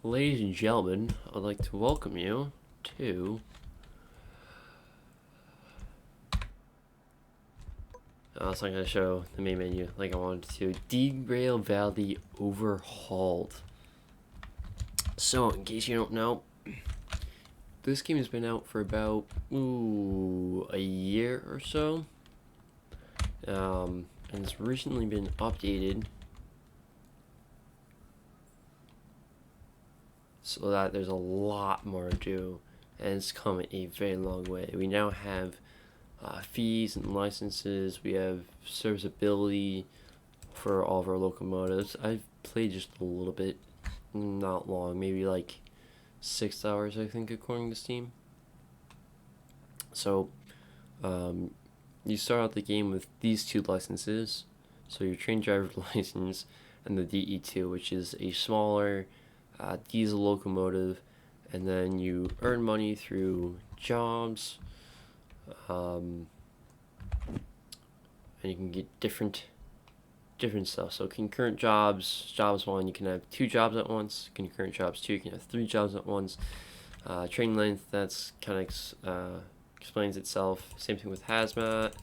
Ladies and gentlemen, I'd like to welcome you to it's not going to show the main menu like I wanted to. Derail Valley Overhauled. So, in case you don't know, this game has been out for about a year or so, and it's recently been updated so that there's a lot more to do, and it's come a very long way. We now have fees and licenses. We have serviceability for all of our locomotives. I've played just a little bit, not long, maybe like 6 hours, I think, according to Steam. So, you start out the game with these two licenses. So your train driver license and the DE2, which is a smaller diesel locomotive, and then you earn money through jobs, and you can get different stuff. So concurrent jobs, jobs 1, you can have 2 jobs at once. Concurrent jobs 2, you can have 3 jobs at once. Train length, that's kind of explains itself. Same thing with hazmat.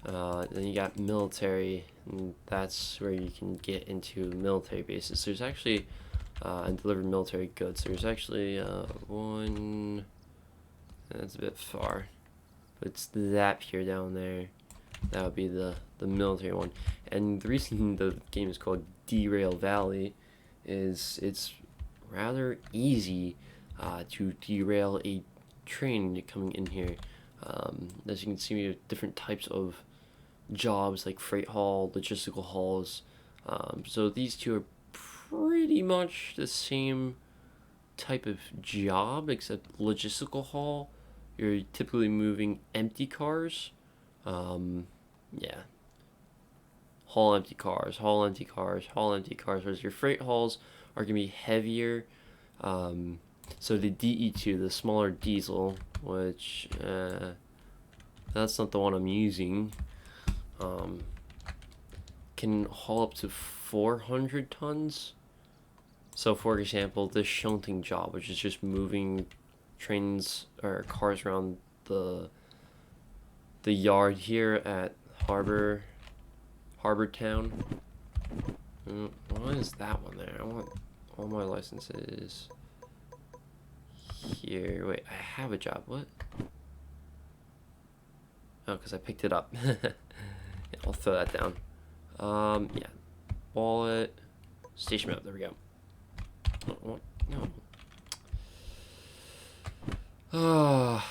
Then you got military, and that's where you can get into military bases. There's actually and deliver military goods. There's actually one that's a bit far, but it's that pier down there. That would be the military one. And the reason the game is called Derail Valley is it's rather easy to derail a train coming in here. As you can see, we have different types of jobs like freight haul, logistical hauls. So these two are pretty much the same type of job, except logistical haul, you're typically moving empty cars. Yeah. Haul empty cars, haul empty cars, haul empty cars. Whereas your freight hauls are going to be heavier. So the DE2, the smaller diesel, which that's not the one I'm using, can haul up to 400 tons. So for example, this shunting job, which is just moving trains or cars around the yard here at Harbor Town. Why is that one there? I want all my licenses here. Wait, I have a job. What? Oh, because I picked it up. Yeah, I'll throw that down. Yeah. Wallet. Station map. There we go. Oh, no.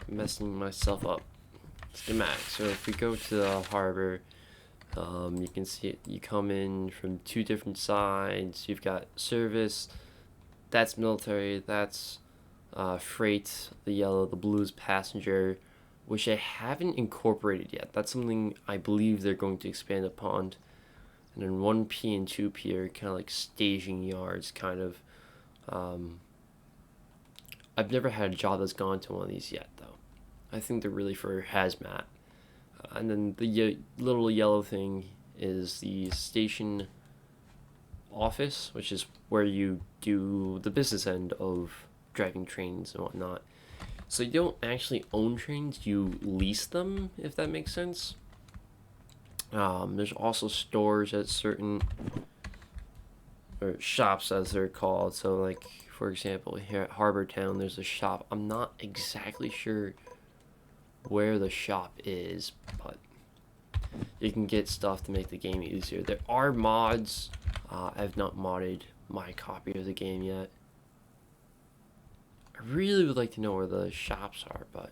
Messing myself up. Schematic. So if we go to the harbor, you can see it. You come in from 2 different sides. You've got service. That's military. That's freight. The yellow, the blue is passenger, which I haven't incorporated yet. That's something I believe they're going to expand upon. And then 1P and 2P are kind of like staging yards, kind of. I've never had a job that's gone to one of these yet, though. I think they're really for hazmat. And then the little yellow thing is the station office, which is where you do the business end of driving trains and whatnot. So you don't actually own trains, you lease them, if that makes sense. There's also stores at certain, or shops as they're called. So like, for example, here at Harbor Town, there's a shop. I'm not exactly sure where the shop is, but you can get stuff to make the game easier. There are mods. I've not modded my copy of the game yet. I really would like to know where the shops are, but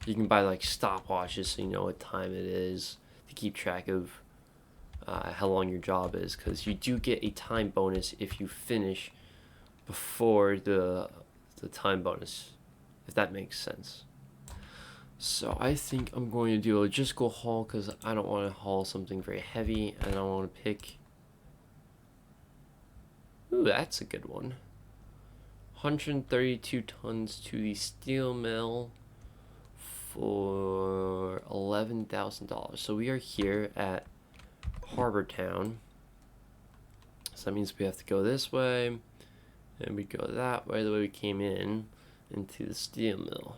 you can buy like stopwatches so you know what time it is to keep track of how long your job is, because you do get a time bonus if you finish before the time bonus, if that makes sense. So I think I'm going to do a logistical haul because I don't want to haul something very heavy, and I want to pick. Ooh, that's a good one. 132 tons to the steel mill for $11,000. So we are here at Harbor Town. So that means we have to go this way, and we go that way, the way we came in, into the steel mill.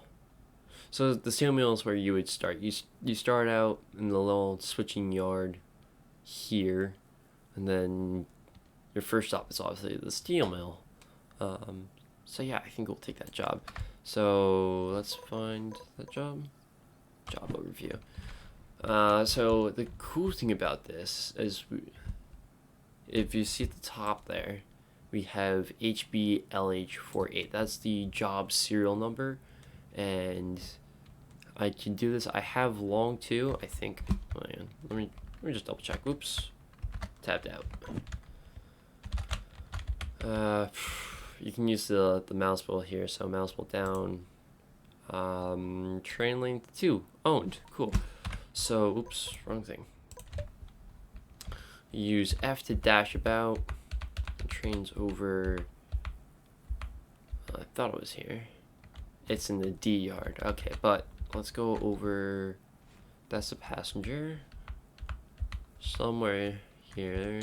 So the steel mill is where you would start. You start out in the little switching yard here, and then your first stop is obviously the steel mill. So yeah, I think we'll take that job. So let's find that job. Job overview. So the cool thing about this is, if you see at the top there, we have HBLH48. That's the job serial number, and I can do this. I have long too, I think. Oh, man. Let me just double check. Oops, tapped out. You can use the mouse wheel here. So mouse wheel down. Train length 2 owned. Cool. So oops, wrong thing. Use F to dash about. The train's over. I thought it was here. It's in the D yard. Okay, but let's go over. That's a passenger. Somewhere here.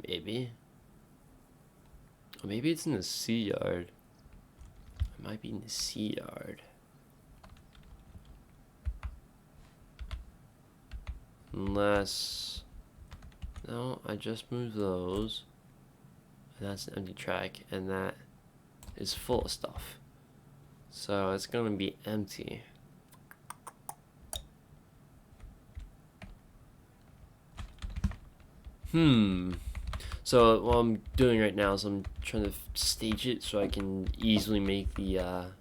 Maybe. Or maybe it's in the C yard. It might be in the C yard. Unless. No, I just moved those. And that's an empty track, and that is full of stuff. So it's gonna be empty. So what I'm doing right now is I'm trying to stage it so I can easily make the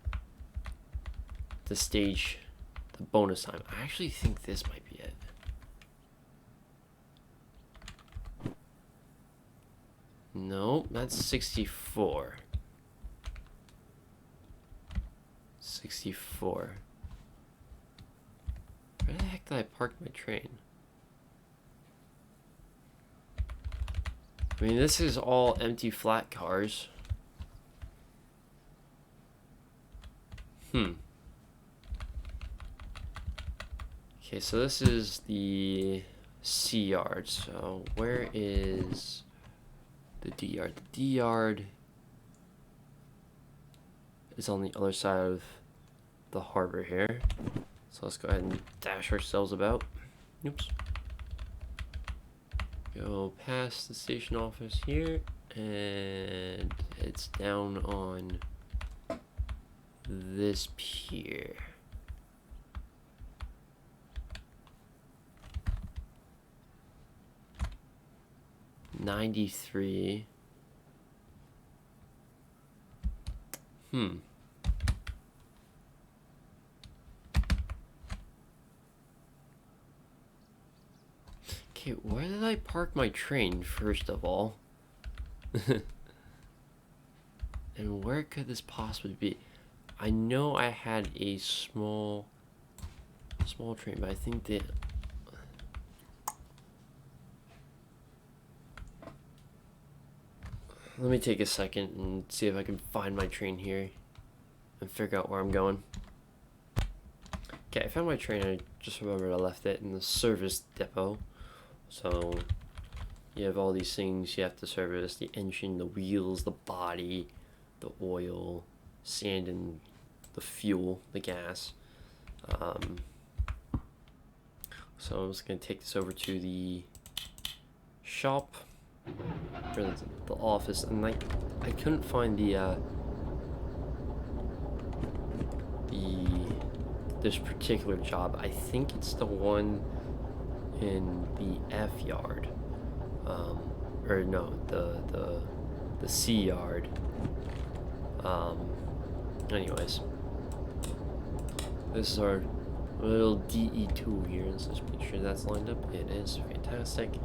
stage the bonus time. I actually think this might be it. Nope, that's 64. 64. Where the heck did I park my train? I mean, this is all empty flat cars. Okay, so this is the C yard. So where is the D yard? The D yard is on the other side of the harbor here. So let's go ahead and dash ourselves about. Oops. Go past the station office here, and it's down on this pier. $93. Okay, where did I park my train, first of all? And where could this possibly be? I know I had a small train, but I think that... Let me take a second and see if I can find my train here and figure out where I'm going. Okay, I found my train. I just remembered I left it in the service depot. So you have all these things you have to service: the engine, the wheels, the body, the oil, sand, and the fuel, the gas. So I'm just going to take this over to the shop, or the office, and I couldn't find this particular job. I think it's the one in the F yard, or no, the C yard. Anyways, this is our little DE2 here. Let's just make sure that's lined up. It is. Fantastic.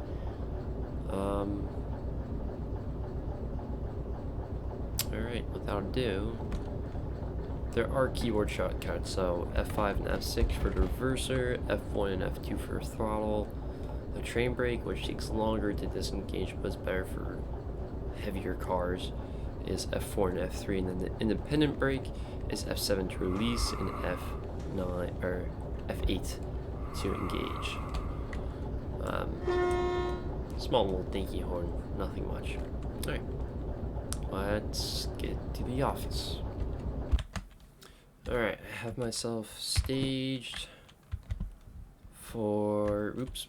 Alright, without ado, there are keyboard shortcuts, so F5 and F6 for the reverser, F1 and F2 for throttle. The train brake, which takes longer to disengage but is better for heavier cars, is F4 and F3, and then the independent brake is F7 to release and F9 or F8 to engage. Small little dinky horn, nothing much. Alright, let's get to the office. Alright, I have myself staged for, oops,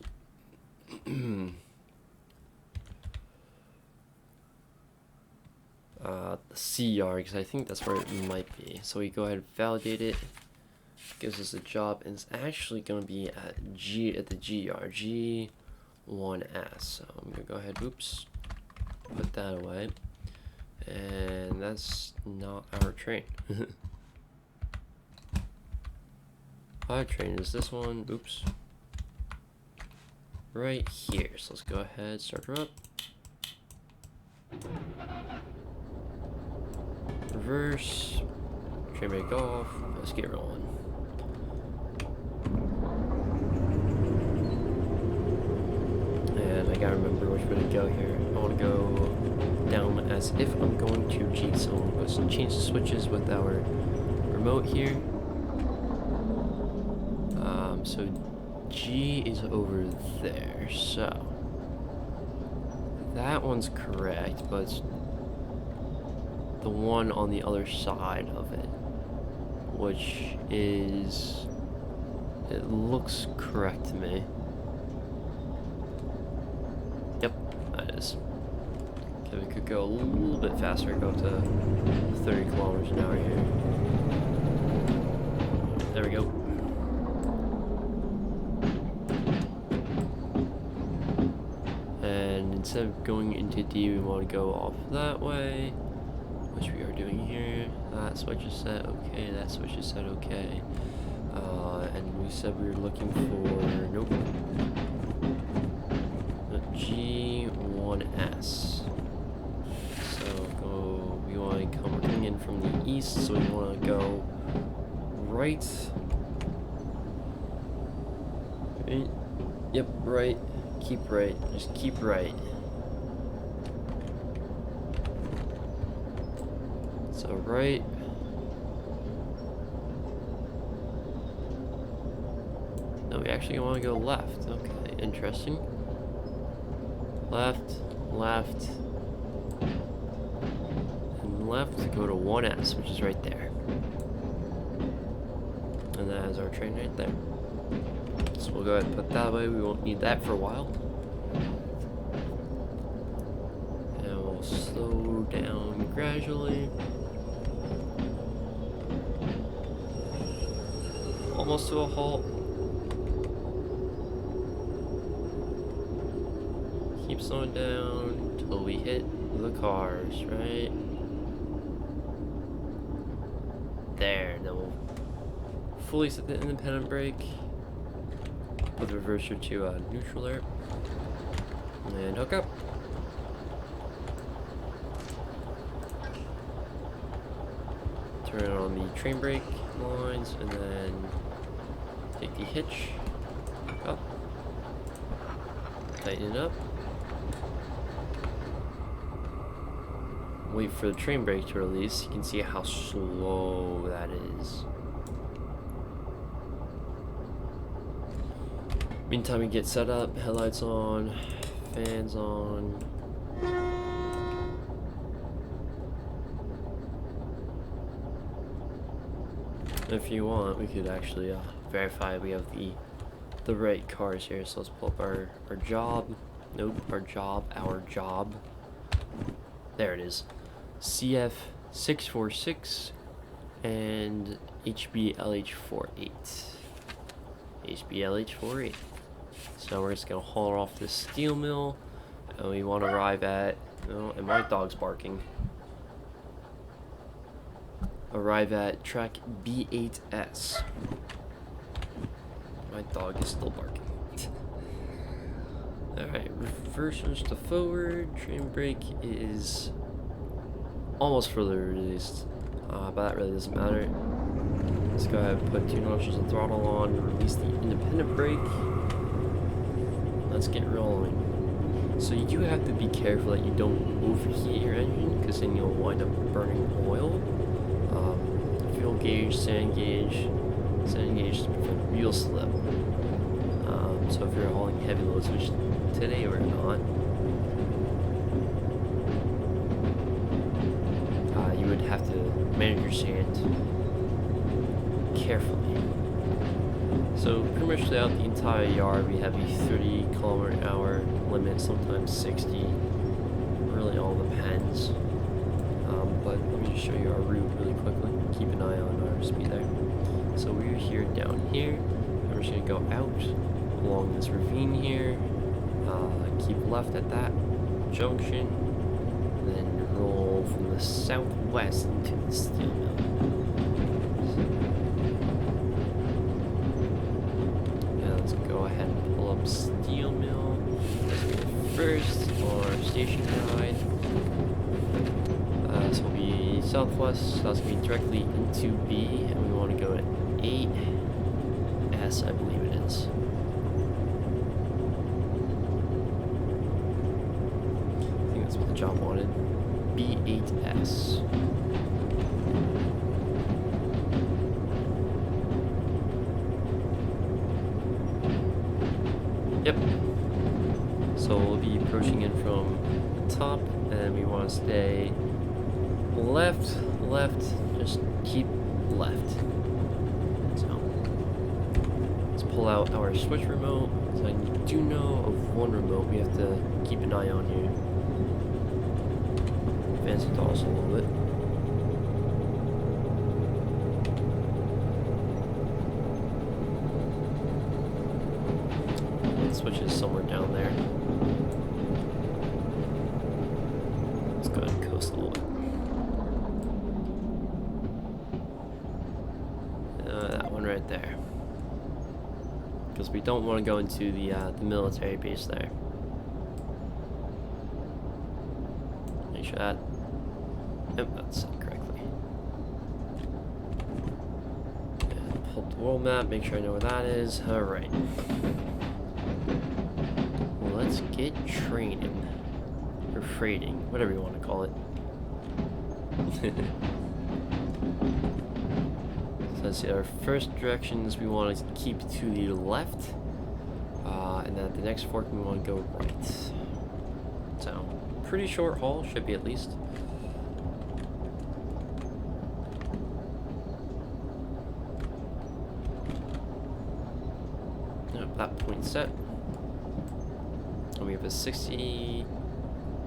the C yard, because I think that's where it might be. So we go ahead and validate it. Gives us a job, and it's actually going to be at the G yard, G1S. So I'm going to go ahead, oops, put that away. And that's not our train. Our train is this one, oops. Right here. So let's go ahead, start her up. Reverse, train brake off, let's get rolling. And I gotta remember which way to go here. I wanna go down as if I'm going to G, so I'm going to change the switches with our remote here. So G is over there, so that one's correct, but it's the one on the other side of it, which is, it looks correct to me. Yep, that is. Okay, we could go a little bit faster, go to 30 kilometers an hour here. There we go. And instead of going into D, we want to go off that way, which we are doing here. That switch is set, okay, that switch is set, okay. And we said we were looking for, nope, G1S. So we want to come, we're coming in from the east, so we want to go right. Yep, right. Keep right. Just keep right. So right. No, we actually want to go left. Okay, interesting. Left, left, and left to go to 1S, which is right there. And that is our train right there. So we'll go ahead and put that away. We won't need that for a while. And we'll slow down gradually. Almost to a halt. Keep slowing down until we hit the cars, right? There. Then we'll fully set the independent brake. Put the reverser to neutral there. And hook up. Turn on the train brake lines and then take the hitch up. Tighten it up. Wait for the train brake to release. You can see how slow that is. Meantime, we get set up, headlights on, fans on. If you want, we could actually verify we have the right cars here. So let's pull up our job. Nope, our job. There it is. CF646 and HBLH48. HBLH48. So we're just gonna haul off this steel mill, and we want to arrive at. Oh, and my dog's barking. Arrive at track B8S. My dog is still barking. Alright, reverse to forward. Train brake is almost fully released, but that really doesn't matter. Let's go ahead and put 2 notches of throttle on, release the independent brake. Let's get rolling. So you do have to be careful that you don't overheat your engine, because then you'll wind up burning oil. Fuel gauge, sand gauge to prevent wheel slip. So if you're hauling heavy loads, which today we're not, to manage your sand carefully. So pretty much throughout the entire yard, we have a 30 km/h limit, sometimes 60. Really all depends. But let me just show you our route really quickly. Keep an eye on our speed there. So we're here down here. And we're just gonna go out along this ravine here. Keep left at that junction. Then roll from the southwest into the steel mill. Now let's go ahead and pull up steel mill. Let's go first on our station guide. This will be southwest, so that's going to be directly into B, and we want to go at 8S, I believe it is. I think that's what the job wanted. B8S. Yep. So we'll be approaching in from the top, and we want to stay left, just keep left. So let's pull out our switch remote. So I do know of one remote we have to keep an eye on here. Advance the throttle a little bit. The switch is somewhere down there. Let's go ahead and coast a little bit. That one right there, because we don't want to go into the military base there. Make sure that, yep, that's set correctly. And pull up the world map, make sure I know where that is. All right, well, let's get training or freighting, whatever you want to call it. So let's see, our first directions we want to keep to the left, and then at the next fork we want to go right. So, pretty short haul, should be at least. Yep, that point set. And we have a 60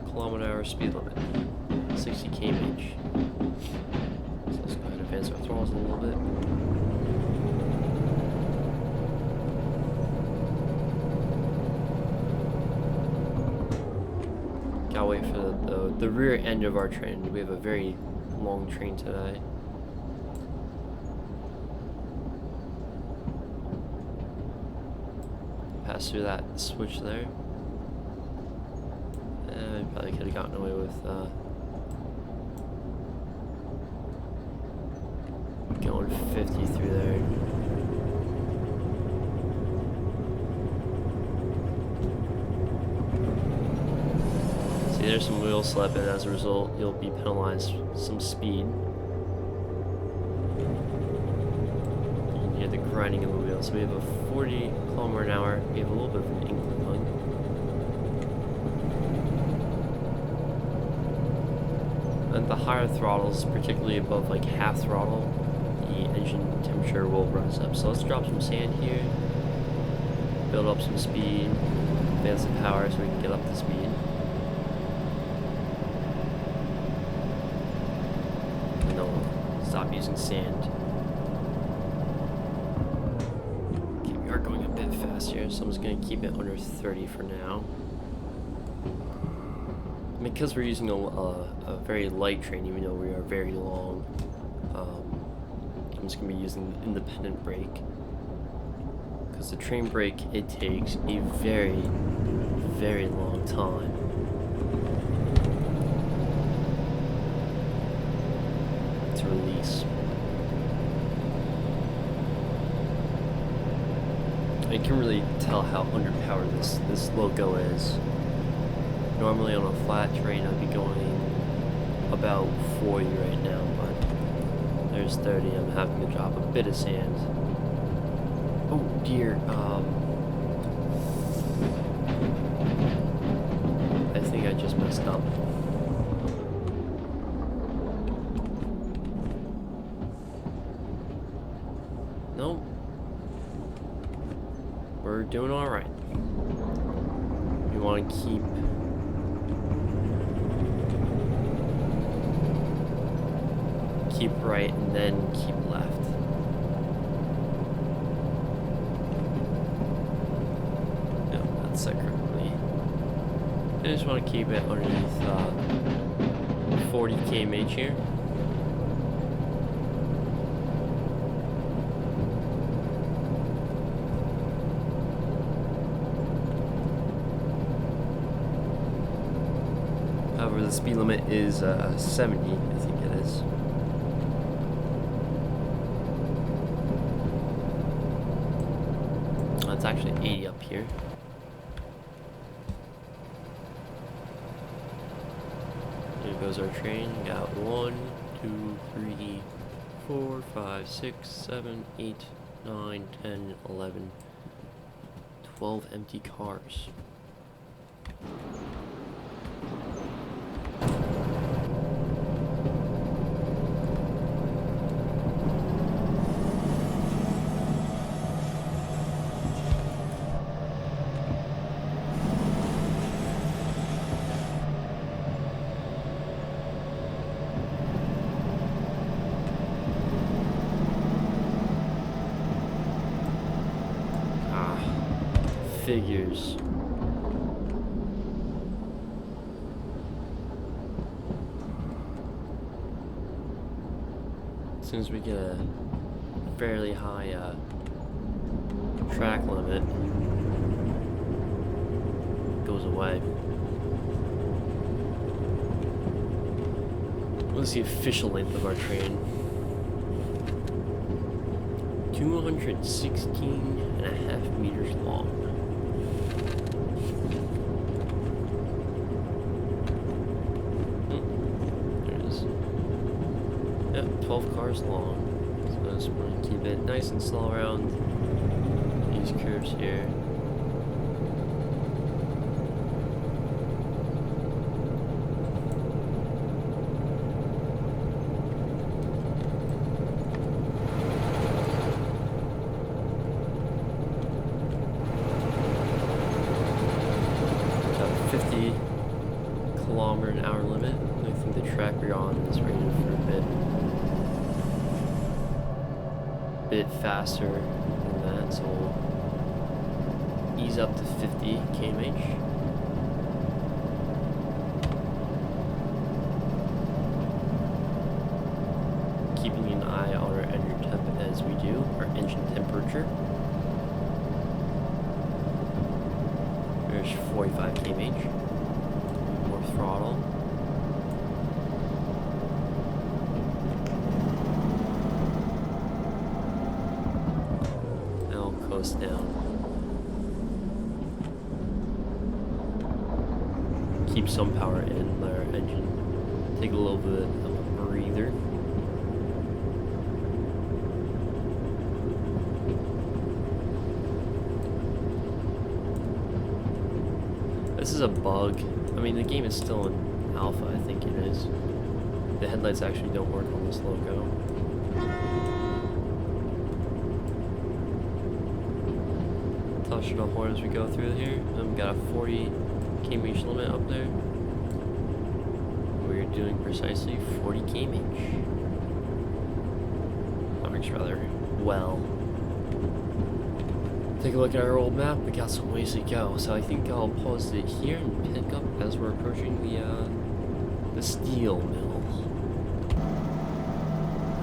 km/h speed limit, 60 km/h. So let's go ahead and advance our throttles a little bit. Gotta wait for the rear end of our train. We have a very long train today. Pass through that switch there. And we probably could have gotten away with going 50 through there. See, there's some wheel slip, and as a result, you'll be penalized some speed. You can hear the grinding of the wheels. So we have a 40 km/h. We have a little bit of an incline. And the higher throttles, particularly above like half throttle, the engine temperature will rise up. So let's drop some sand here, build up some speed, advance the power so we can get up to speed. And then we'll stop using sand. Okay, we are going a bit fast here, so I'm just going to keep it under 30 for now. Because we're using a very light train, even though we are very long, I'm just going to be using the independent brake. Because the train brake, it takes a very, very long time to release. You can really tell how underpowered this loco is. Normally on a flat train I'd be going about 40 right now, but there's 30. I'm having to drop a bit of sand. Oh dear, I think I just messed up. doing all right. You want to keep right and then keep left. No, that's set correctly. I just want to keep it underneath 40 km/h here. However, the speed limit is 70, I think it is. It's actually 80 up here. There goes our train. Got 1, 2, 3, 4, 5, 6, 7, 8, 9, 10, 11, 12 empty cars. Figures. As soon as we get a fairly high track limit, it goes away. What's the official length of our train? 216.5 meters long. There it is. Yep, 12 cars long. So I just want to keep it nice and slow around these curves here. Got a 50km/h limit. I think the track we're on is rated for a bit faster than that, so we'll ease up to 50 km/h. Keeping an eye on our engine temp as we do, our engine temperature. There's 45 km/h. More throttle. Down. Keep some power in, let our engine take a little bit of a breather. This is a bug. I mean, the game is still in alpha, I think it is. The headlights actually don't work on this loco. Touching the horn as we go through here. Got a 40 km/h limit up there. We're doing precisely 40 km/h. That works rather well. Take a look at our old map. We got some ways to go, so I think I'll pause it here and pick up as we're approaching the steel mill.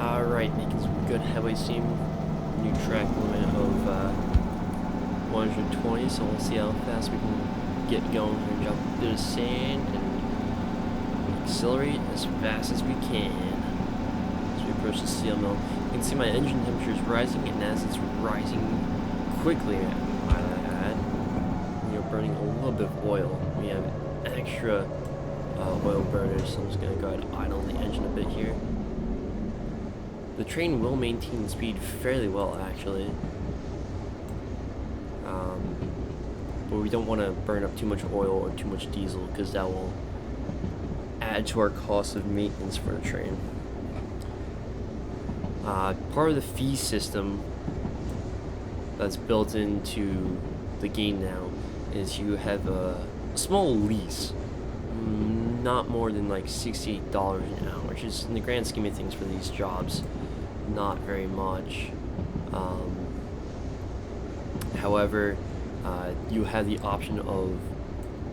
All right, making some good headway steam. New track limit of 120, so we'll see how fast we can get going here and jump through the sand and accelerate as fast as we can as we approach the steel mill. You can see my engine temperature is rising, and as it's rising quickly, might I add, we are burning a little bit of oil. We have extra oil burners, so I'm just going to go ahead and idle the engine a bit here. The train will maintain speed fairly well, actually. But we don't want to burn up too much oil or too much diesel, because that will add to our cost of maintenance for the train. Part of the fee system that's built into the game now is you have a small lease, not more than like $68 an hour, which is, in the grand scheme of things for these jobs, not very much. However, you have the option of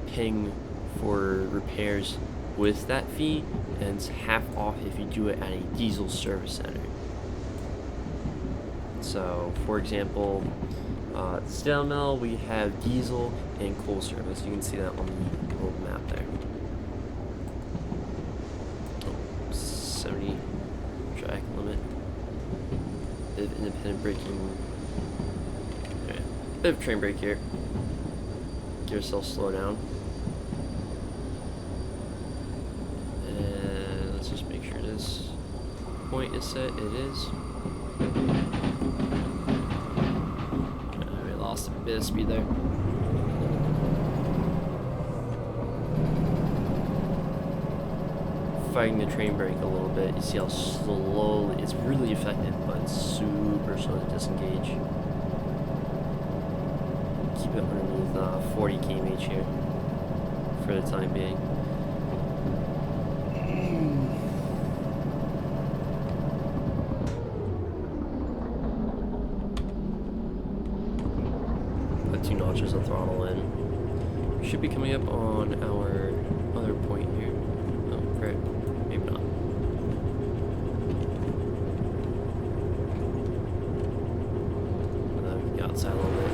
paying for repairs with that fee, and it's half off if you do it at a diesel service center. So, for example, Steel Mill, we have diesel and coal service. You can see that on the little map there. 70 track limit. Bit of independent braking. Okay. Bit of train brake here. Give yourself slow down. And let's just make sure this point is set. It is. We lost a bit of speed there. Fighting the train brake a little bit. You see how slowly, it's really effective, but it's super slow to disengage. Keep it underneath 40 km/h here for the time being. Put 2 notches of throttle in. We should be coming up on our other point here. Oh, right. Maybe not. The outside a little bit.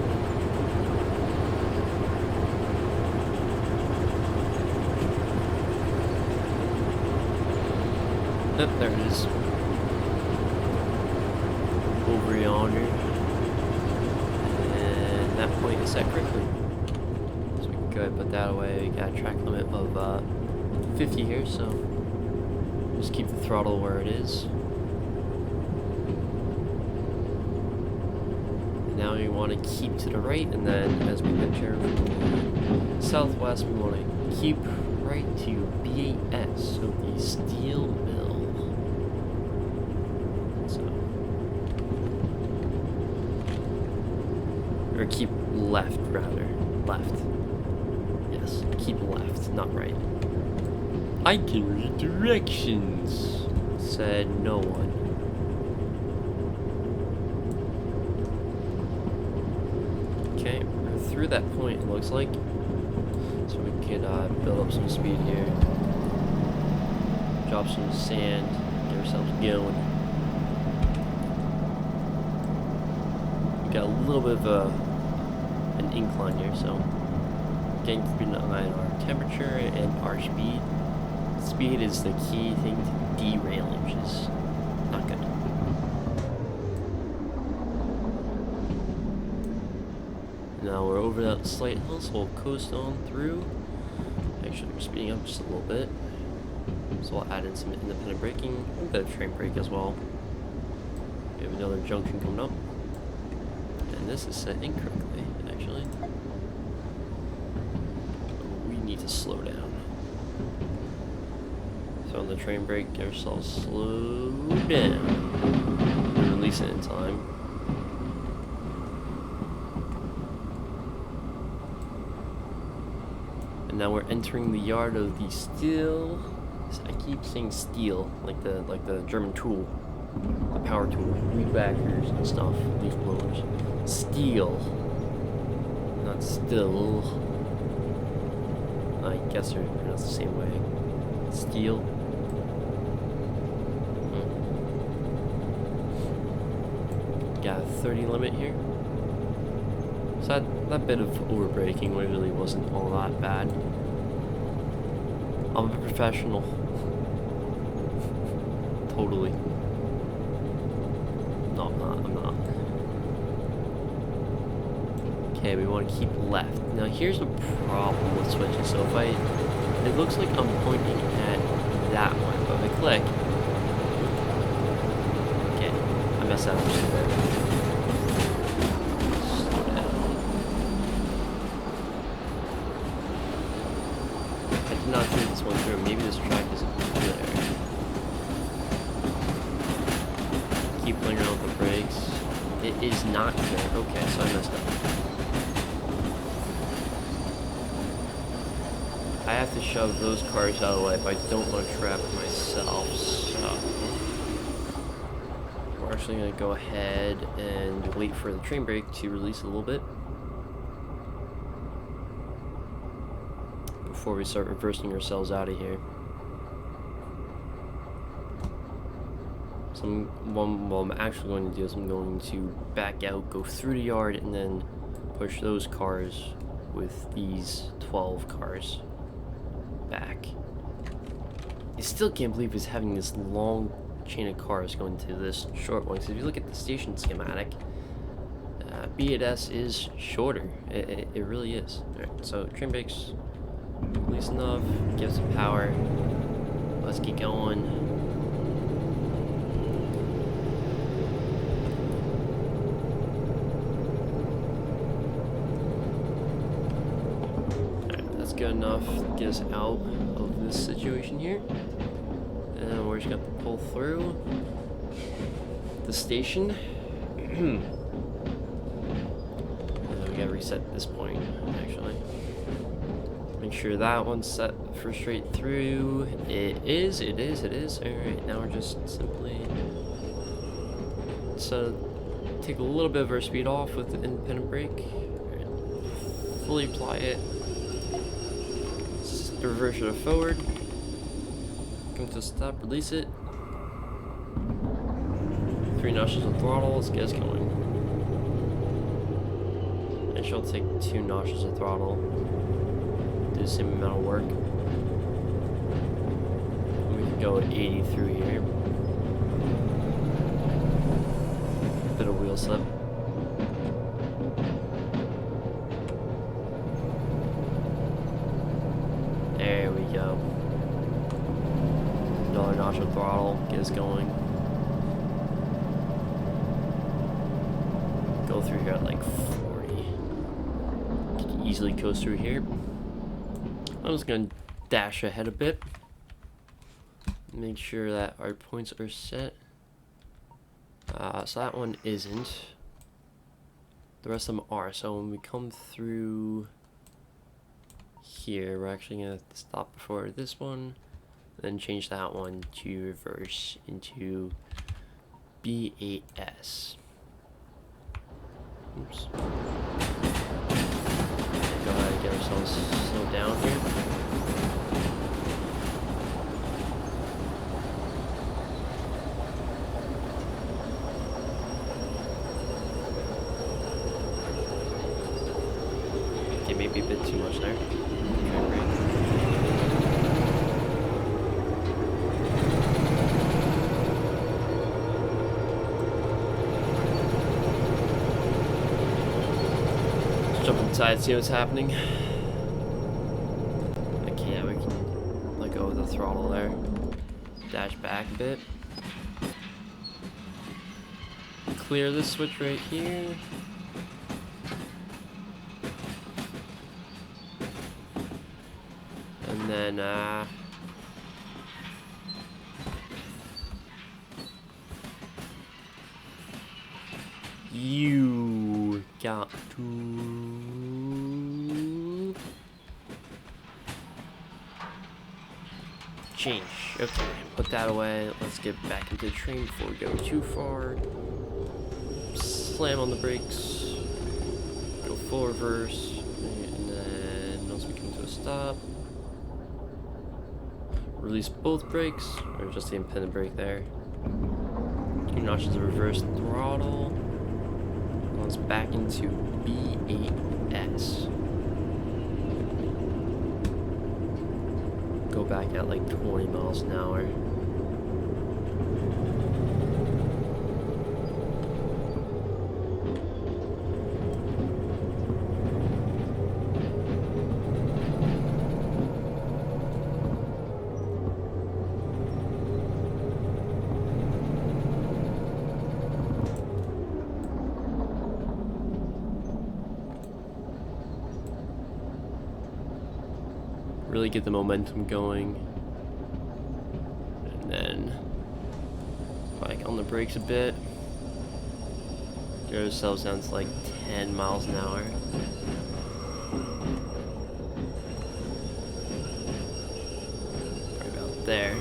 Yep, there it is. Over yonder. And that point is set correctly. So we can go ahead and put that away. We got a track limit of 50 here, so just keep the throttle where it is. And now we want to keep to the right, and then as we venture from the southwest, we want to keep right to BAS, so the steel mill. So, or keep left, rather. Left. Yes, keep left, not right. I can read directions, said no one. Okay, we're through that point, it looks like. So we can build up some speed here. Drop some sand, get ourselves going. We got a little bit of an incline here, so getting through our temperature and our speed. Speed is the key thing to derailing, which is not good. Now we're over that slight hill, so we'll coast on through. Actually, we're speeding up just a little bit. So we'll add in some independent braking, a bit of train brake as well. We have another junction coming up. And this is set incorrectly, actually. We need to slow down. So on the train brake, get ourselves slowed down. And release it in time. And now we're entering the yard of the steel. I keep saying steel, like the German tool, the power tool, weed whackers and stuff, leaf blowers. Steel, not still. I guess they're pronounced the same way. Steel. Got a 30 limit here. So that bit of overbraking really wasn't all that bad. I'm a professional. Totally. No, I'm not. Okay, we want to keep left. Now here's the problem with switching. So if it looks like I'm pointing at that one, but if I click, okay, I messed that up. Not through this one through. Maybe this track isn't there. Keep playing around with the brakes. It is not there. Okay, so I messed up. I have to shove those cars out of the way if I don't want to trap myself. So we're actually going to go ahead and wait for the train brake to release a little bit before we start reversing ourselves out of here. So what I'm actually going to do is I'm going to back out, go through the yard, and then push those cars with these 12 cars back. I still can't believe it's having this long chain of cars going to this short one, because if you look at the station schematic, B8S is shorter. It really is. Alright, so train brakes release enough, give some power. Let's get going. Good enough to get us out of this situation here, and we're just gonna pull through the station. And then we gotta reset this point, actually. Make sure that one's set for straight through. It is. Alright, now we're just simply take a little bit of our speed off with the independent brake. Right. Fully apply it. Reverse it forward, come to a stop, release it, 3 notches of throttle, let's get us going. And she'll take 2 notches of throttle, do the same amount of work. And we can go at 80 through here. Bit of wheel slip. There we go. Another notch of throttle, get us going. Go through here at like 40. Can easily coast through here. I'm just gonna dash ahead a bit. Make sure that our points are set. So that one isn't. The rest of them are. So when we come through here, we're actually gonna have to stop before this one, then change that one to reverse into B8S. Oops. Go ahead and get ourselves slowed down here. Okay, maybe a bit too much there. Jump inside, see what's happening. Okay, yeah, we can let go of the throttle there. Dash back a bit. Clear this switch right here. And then, you got to change. Okay, put that away. Let's get back into the train before we go too far. Slam on the brakes. Go full reverse. And then once we come to a stop, release both brakes, or just the independent brake there. 2 notches of reverse throttle. Let's back into B8S. Go back at like 20 miles an hour. Really get the momentum going, and then spike on the brakes a bit, get ourselves down to like 10 miles an hour. there.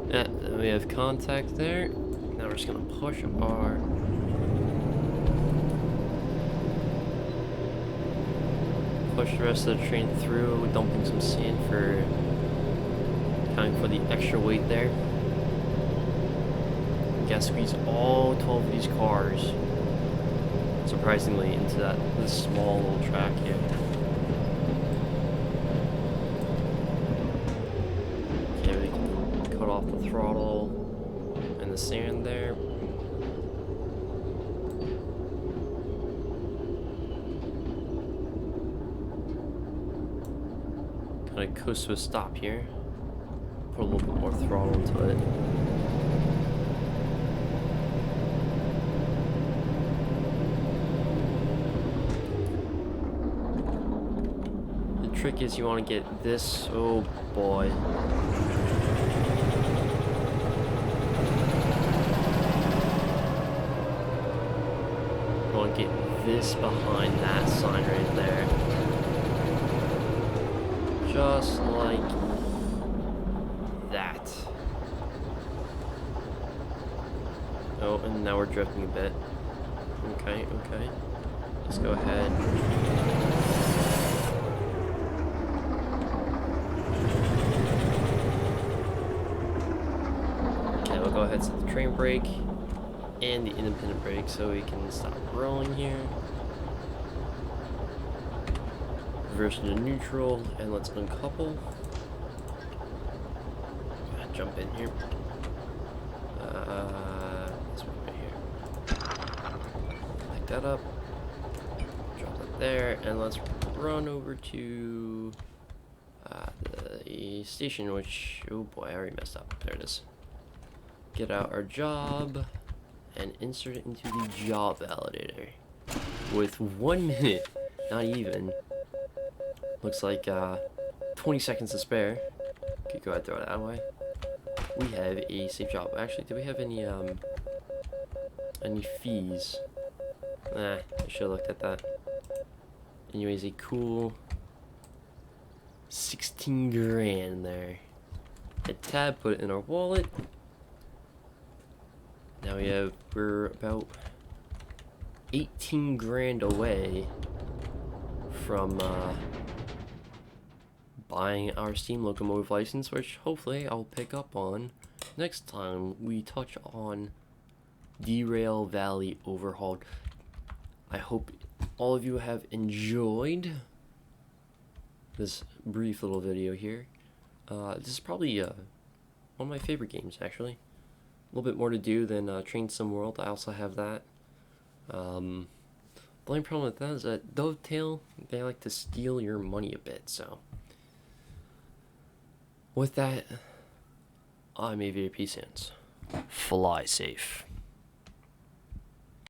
Yeah, then we have contact there. Now we're just gonna push our the rest of the train through, dumping some sand for accounting for the extra weight there. We gotta squeeze all 12 of these cars, surprisingly, into this small little track here. Okay, we can cut off the throttle and the sand there. Kind of coast to a stop here. Put a little bit more throttle into it. The trick is you want to get this. Oh boy. You want to get this behind that sign right there. Just like that. Oh, and now we're drifting a bit. Okay, okay. Let's go ahead. Okay, we'll go ahead and set the train brake and the independent brake so we can stop rolling here. Reverse into neutral, and let's uncouple. Jump in here. This one right here. Pick that up. Drop it there, and let's run over to the station, which, oh boy, I already messed up. There it is. Get out our job and insert it into the job validator. With 1 minute, not even. Looks like 20 seconds to spare. Okay, go ahead and throw it that way. We have a safe job. Actually, do we have any fees? Nah, I should have looked at that. Anyways, a cool 16 grand there. A tab, put it in our wallet. Now we're about 18 grand away from buying our steam locomotive license, which hopefully I'll pick up on next time we touch on Derail Valley Overhauled. I hope all of you have enjoyed this brief little video here. This is probably one of my favorite games, actually. A little bit more to do than Train Sim World. I also have that. The only problem with that is that Dovetail, they like to steal your money a bit, so with that, I'm AVP Sans. Fly safe.